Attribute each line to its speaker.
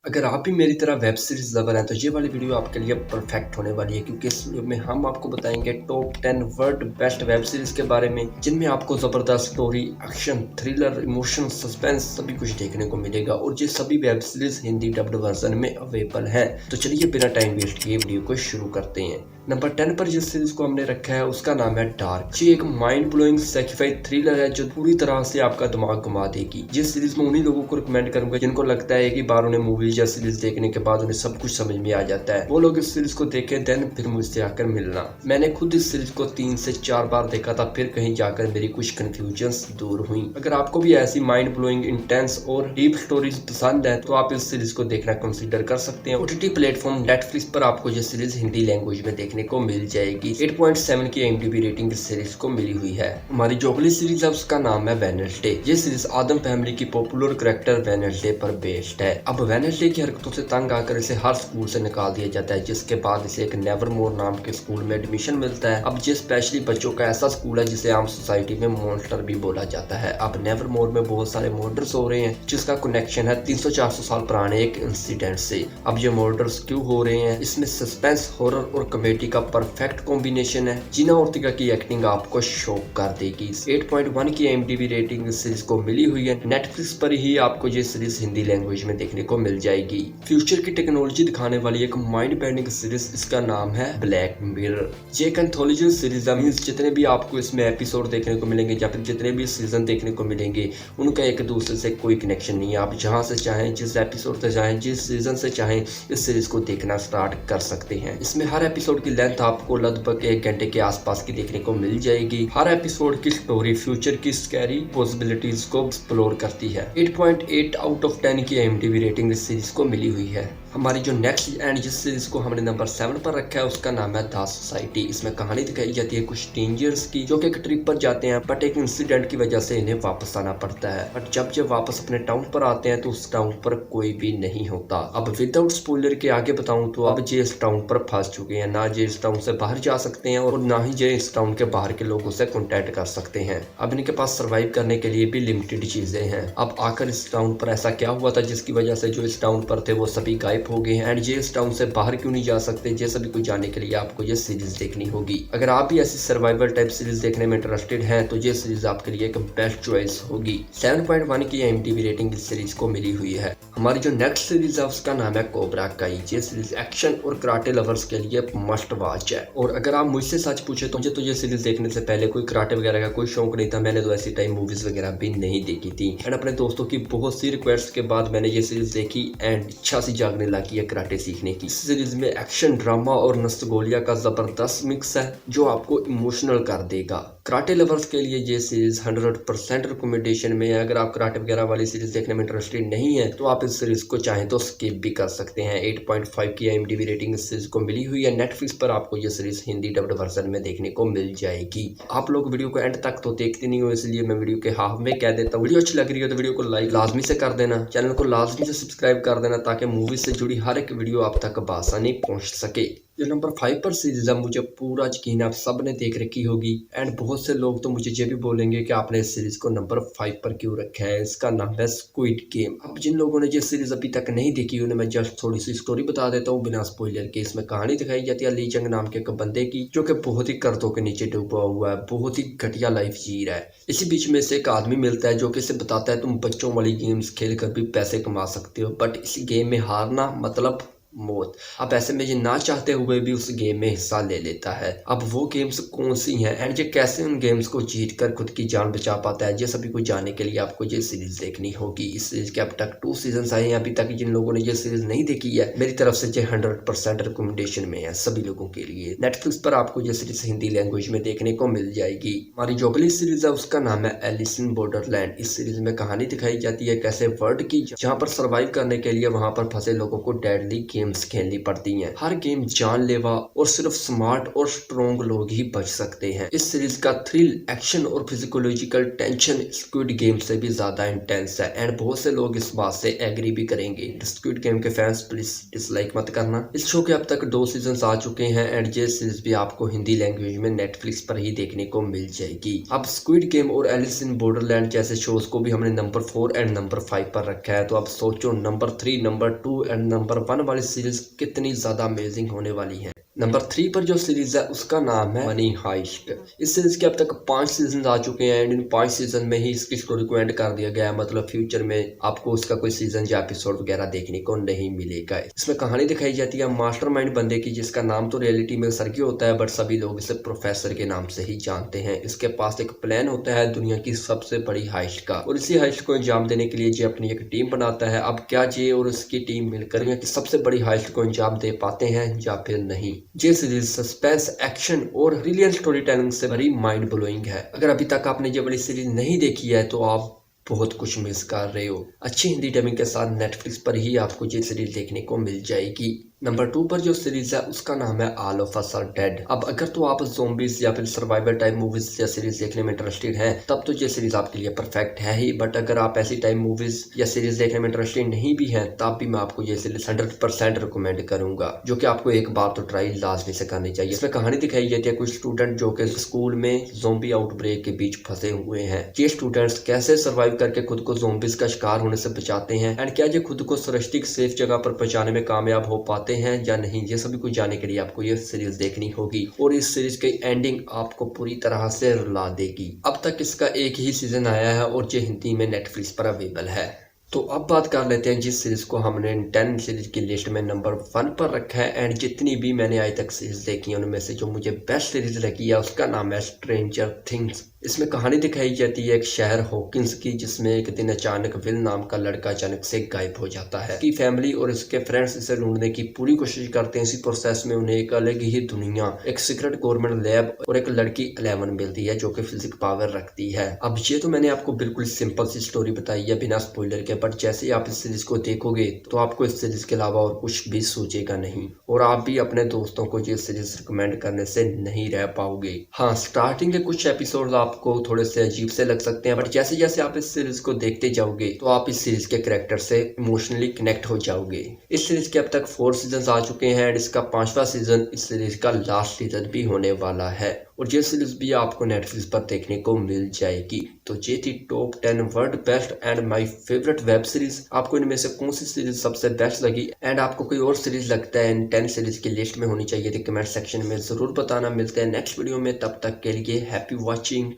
Speaker 1: अगर आप भी मेरी तरह वेब सीरीज लवर हैं तो ये वाली वीडियो आपके लिए परफेक्ट होने वाली है, क्योंकि इस वीडियो में हम आपको बताएंगे top 10 world best web series के बारे में, जिनमें आपको जबरदस्त story, action, thriller, emotion, suspense सभी कुछ देखने को मिलेगा और ये सभी web series Hindi dubbed version में अवेलेबल है। तो चलिए बिना टाइम वेस्ट किए वीडियो को शुरू करते हैं। नंबर 10 पर जिस सीरीज को हमने रखा है उसका नाम है डार्क। ये एक माइंड ब्लोइंग साइफाई थ्रिलर है जो पूरी तरह से आपका दिमाग घुमा देगी। जिस सीरीज में उन्हीं लोगों को रिकमेंड करूंगा जिनको लगता है कि बार उन्हें मूवीज या सीरीज देखने के बाद उन्हें सब कुछ समझ में आ जाता है। वो लोग इस सीरीज को देखें देन फिर मुझसे आकर मिलना। मैंने खुद इस सीरीज को 3 से 4 बार देखा था, फिर कहीं जाकर मेरी कुछ कंफ्यूजन्स दूर हुई। अगर आपको भी ऐसी माइंड ब्लोइंग, इंटेंस और डीप स्टोरीज पसंद है तो आप इस सीरीज को देखना कंसीडर कर सकते हैं। ओटीटी प्लेटफॉर्म नेटफ्लिक्स पर आपको ये सीरीज हिंदी लैंग्वेज में देखने को मिल जाएगी। 8.7 की IMDb रेटिंग इस सीरीज को मिली हुई है। हमारी जो अगली सीरीज है उसका नाम है वेडनेसडे। ये सीरीज आदम फैमिली की पॉपुलर कैरेक्टर वेडनेसडे पर बेस्ड है। अब वेडनेसडे की हरकतों से तंग आकर इसे हर स्कूल से निकाल दिया जाता है, जिसके बाद इसे एक नेवरमोर नाम के स्कूल में एडमिशन मिलता है। अब ये स्पेशली बच्चों का ऐसा स्कूल है जिसे आम सोसाइटी में मॉन्स्टर भी बोला जाता है। अब नेवरमोर में बहुत सारे मर्डर्स हो रहे हैं जिसका कनेक्शन है 300-400 साल पुराने एक इंसिडेंट से। अब ये मर्डर्स क्यों हो रहे हैं, इसमें सस्पेंस, हॉरर और कॉमेडी का परफेक्ट कॉम्बिनेशन है। जीना ऑर्टेगा की एक्टिंग आपको शॉक कर देगी। 8.1 की IMDb रेटिंग इस सीरीज को मिली हुई है। नेटफ्लिक्स पर ही आपको ये सीरीज हिंदी लैंग्वेज में देखने को मिल जाएगी। फ्यूचर की टेक्नोलॉजी दिखाने वाली एक माइंड बेंडिंग सीरीज, इसका नाम है ब्लैक मिरर। ये एक एंथोलॉजी सीरीज है, मींस जितने भी आपको इसमें एपिसोड देखने को मिलेंगे या फिर जितने भी सीजन देखने को मिलेंगे उनका एक दूसरे से कोई कनेक्शन नहीं है। आप जहां से चाहें, जिस एपिसोड से चाहें, जिस सीजन से चाहें इस सीरीज को देखना स्टार्ट कर सकते हैं। इसमें हर एपिसोड की लेंथ आपको लगभग 1 घंटे के आसपास की देखने को मिल जाएगी। हर एपिसोड की स्टोरी फ्यूचर की स्कैरी पॉसिबिलिटीज को एक्सप्लोर करती है। 8.8 आउट ऑफ 10 की IMDb रेटिंग इस सीरीज को मिली हुई है। हमारी जो नेक्स्ट एंड जिस सीरीज को हमने नंबर 7 पर रखा है उसका नाम है द सोसाइटी। इसमें कहानी दिखाई जाती है कुछ टीनेजर्स की जो कि एक ट्रिप पर जाते हैं, बट एक इंसिडेंट की वजह से इन्हें वापस आना पड़ता है। बट जब ये वापस अपने टाउन पर आते हैं तो उस टाउन पर कोई भी नहीं होता। अब विदाउट स्पॉइलर के आगे बताऊं तो अब ये इस टाउन पर फंस चुके हैं। ना ये इस टाउन से बाहर जा सकते हैं और ना ही ये इस टाउन के बाहर के लोगों से कॉन्टेक्ट कर सकते हैं। अब इनके पास सर्वाइव करने के लिए भी लिमिटेड चीजें हैं। अब आकर इस टाउन पर ऐसा क्या हुआ था जिसकी वजह से जो इस टाउन पर थे वो सभी गायब हो गए हैं, एंड ये इस टाउन से बाहर क्यों नहीं जा सकते, ये सभी कुछ जानने के लिए आपको ये सीरीज देखनी होगी। अगर आप भी ऐसी सर्वाइवल टाइप सीरीज देखने में इंटरेस्टेड हैं तो ये सीरीज आपके लिए एक बेस्ट चॉइस होगी। 7.1 की IMDb रेटिंग इस सीरीज को मिली हुई है। हमारी जो नेक्स्ट सीरीज है उसका नाम है कोबरा काई। ये सीरीज एक्शन और कराटे लवर्स के लिए मस्ट वॉच है। और अगर आप मुझसे सच पूछे तो मुझे तो ये सीरीज देखने से पहले कोई कराटे वगैरह का कोई शौक नहीं था। मैंने तो ऐसी टाइम मूवीज वगैरह भी नहीं देखी थी, एंड अपने दोस्तों की बहुत सी रिक्वेस्ट के बाद मैंने ये सीरीज देखी एंड इच्छा सी जागने लगी है कराटे सीखने की। इस सीरीज में एक्शन, ड्रामा और नस्तगोलिया का जबरदस्त मिक्स है जो आपको इमोशनल कर देगा। कराटे लवर्स के लिए ये सीरीज 100% रिकमेंडेशन में है। अगर आप कराटे वगैरह वाली सीरीज देखने में इंटरेस्टेड नहीं है तो आप इस सीरीज को चाहें तो स्किप भी कर सकते हैं। 8.5 की IMDb रेटिंग इस सीरीज को मिली हुई है। नेटफ्लिक्स पर आपको ये सीरीज हिंदी डब्ड वर्जन में देखने को मिल जाएगी। आप लोग वीडियो को एंड तक तो देखते नहीं हो, इसलिए मैं वीडियो के हाफ में कह देता हूँ। वीडियो अच्छी लग रही है तो वीडियो को लाइक लाजमी से कर देना, चैनल को लाजमी से सब्सक्राइब कर देना ताकि मूवी से जुड़ी हर एक वीडियो आप तक बआसानी पहुंच सके। जो नंबर 5 पर सीरीज है, मुझे पूरा यकीन आप सब ने देख रखी होगी, एंड बहुत से लोग तो मुझे ये भी बोलेंगे कि आपने इस सीरीज को नंबर 5 पर क्यों रखा है। इसका नाम है स्क्विड गेम। अब जिन लोगों ने ये सीरीज अभी तक नहीं देखी उन्हें मैं जस्ट थोड़ी सी स्टोरी बता देता हूँ बिना स्पॉइलर के। इसमें कहानी दिखाई जाती है ली चंग नाम के एक बंदे की जो कि बहुत ही कर्जों के नीचे डूबा हुआ है, बहुत ही घटिया लाइफ जी रहा है। इसी बीच में से एक आदमी मिलता है जो कि इसे बताता है तुम बच्चों वाली गेम्स खेल कर भी पैसे कमा सकते हो, बट इस गेम में हारना मतलब मौत। अब ऐसे में ये ना चाहते हुए भी उस गेम में हिस्सा ले लेता है। अब वो गेम्स कौन सी हैं एंड ये कैसे उन गेम्स को जीत कर खुद की जान बचा पाता है, ये सभी कुछ जानने के लिए आपको ये सीरीज देखनी होगी। इस सीरीज के अब तक 2 सीजन आए हैं। अभी तक जिन लोगों ने ये सीरीज नहीं देखी है मेरी तरफ से ये 100% रिकमेंडेशन में है सभी लोगों के लिए। नेटफ्लिक्स पर आपको ये सीरीज हिंदी लैंग्वेज में देखने को मिल जाएगी। हमारी जो अगली सीरीज है उसका नाम है एलिस इन बॉर्डरलैंड। इस सीरीज में कहानी दिखाई जाती है कैसे वर्ल्ड की जहाँ पर सर्वाइव करने के लिए वहां पर फंसे लोगों को डेडली गेम्स खेलनी पड़ती हैं। हर गेम जानलेवा और सिर्फ स्मार्ट और स्ट्रॉन्ग लोग ही बच सकते हैं। इस सीरीज का थ्रिल, एक्शन और फिजिकोलॉजिकल टेंशन स्क्विड गेम से भी ज्यादा इंटेंस है एंड बहुत से लोग इस बात से एग्री भी करेंगे। स्क्विड गेम के फैंस प्लीज डिसलाइक मत करना। इस शो के अब तक 2 सीजन आ चुके हैं एंड ये सीरीज भी आपको हिंदी लैंग्वेज में नेटफ्लिक्स पर ही देखने को मिल जाएगी। अब स्क्विड गेम और एलिस इन बॉर्डरलैंड जैसे शोज को भी हमने नंबर 4 एंड नंबर 5 पर रखा है। तो अब सोचो नंबर 3, नंबर 2 एंड नंबर 1 वाली सीरीज कितनी ज्यादा अमेजिंग होने वाली है। नंबर 3 पर जो सीरीज है उसका नाम है मनी हाइस्ट। इस सीरीज के अब तक 5 सीजन आ चुके हैं एंड इन 5 सीजन में ही इसकी स्टोरी को एंड कर दिया गया है। मतलब फ्यूचर में आपको उसका कोई सीजन या एपिसोड वगैरह देखने को नहीं मिलेगा। इसमें कहानी दिखाई जाती है मास्टरमाइंड बंदे की, जिसका नाम तो रियलिटी में सर्गियो होता है बट सभी लोग इसे प्रोफेसर के नाम से ही जानते हैं। इसके पास एक प्लान होता है दुनिया की सबसे बड़ी हाइस्ट का और इसी हाइस्ट को अंजाम देने के लिए जे अपनी एक टीम बनाता है। अब क्या जे और उसकी टीम मिलकर दुनिया की सबसे बड़ी हाइस्ट को अंजाम दे पाते हैं या फिर नहीं। ये सीरीज सस्पेंस, एक्शन और ब्रिलियंट स्टोरी टेलिंग से भरी माइंड ब्लोइंग है। अगर अभी तक आपने ये वाली सीरीज नहीं देखी है तो आप बहुत कुछ मिस कर रहे हो। अच्छी हिंदी डबिंग के साथ नेटफ्लिक्स पर ही आपको ये सीरीज देखने को मिल जाएगी। नंबर 2 पर जो सीरीज है उसका नाम है All of Us Are Dead. अब अगर तो आप ज़ॉम्बीज या फिर सर्वाइवल टाइप मूवीज या सीरीज देखने में इंटरेस्टेड हैं तब तो ये सीरीज आपके लिए परफेक्ट है ही। बट अगर आप ऐसी टाइप मूवीज या सीरीज देखने में इंटरेस्टेड नहीं भी हैं तब भी मैं आपको ये सीरीज 100% रिकमेंड करूंगा, जो कि आपको एक बार तो ट्राई लाजमी से करनी चाहिए। इसमें कहानी दिखाई जाती है कुछ स्टूडेंट जो कि स्कूल में ज़ॉम्बी आउटब्रेक के बीच फंसे हुए हैं। ये स्टूडेंट्स कैसे सर्वाइव करके खुद को ज़ॉम्बीज का शिकार होने से बचाते हैं एंड क्या ये खुद को सुरक्षित सेफ जगह पर पहुंचाने में कामयाब हो पाते हैं या नहीं, ये सभी कुछ जानने के लिए आपको ये सीरीज देखनी होगी। और इस सीरीज की एंडिंग आपको पूरी तरह से रुला देगी। अब तक इसका एक ही सीजन आया है और ये हिंदी में नेटफ्लिक्स पर अवेलेबल है। तो अब बात कर लेते हैं जिस सीरीज को हमने 10 सीरीज की लिस्ट में नंबर 1 पर रखा है एंड जितनी भी मैंने आज तक सीरीज देखी है उनमें से जो मुझे बेस्ट सीरीज लगी है उसका नाम है स्ट्रेंजर थिंग्स। इसमें कहानी दिखाई जाती है एक शहर हॉकिंस की, जिसमें एक दिन अचानक विल नाम का लड़का अचानक से गायब हो जाता है। उसकी फैमिली और उसके फ्रेंड्स इसे ढूंढने की पूरी कोशिश करते हैं। इसी प्रोसेस में उन्हें एक अलग ही दुनिया, एक सीक्रेट गवर्नमेंट लैब और एक लड़की 11 मिलती है जो कि फिजिक पावर रखती है। अब ये तो मैंने आपको बिल्कुल सिंपल सी स्टोरी बताई है बिना स्पॉइलर के, बट जैसे ही आप इस सीरीज को देखोगे तो आपको इस सीरीज के अलावा और कुछ भी सोचेगा नहीं और आप भी अपने दोस्तों को ये सीरीज रिकमेंड करने से नहीं रह पाओगे। हाँ, स्टार्टिंग के कुछ एपिसोड आपको थोड़े से अजीब से लग सकते हैं बट जैसे जैसे आप इस सीरीज को देखते जाओगे तो आप इस सीरीज के कैरेक्टर से इमोशनली कनेक्ट हो जाओगे। इस सीरीज के अब तक 4 सीजन आ चुके हैं एंड इसका 5वां सीजन इस सीरीज का लास्ट सीजन भी होने वाला है और ये सीरीज भी आपको नेटफ्लिक्स पर देखने को मिल जाएगी। तो ये थी top 10 world best and my favourite web series. आपको इनमें से कौन सी सीरीज सबसे बेस्ट लगी एंड आपको कोई और सीरीज लगता है इन 10 सीरीज की लिस्ट में होनी चाहिए तो कमेंट सेक्शन में जरूर बताना। मिलते हैं नेक्स्ट वीडियो में, तब तक के लिए हैप्पी वॉचिंग।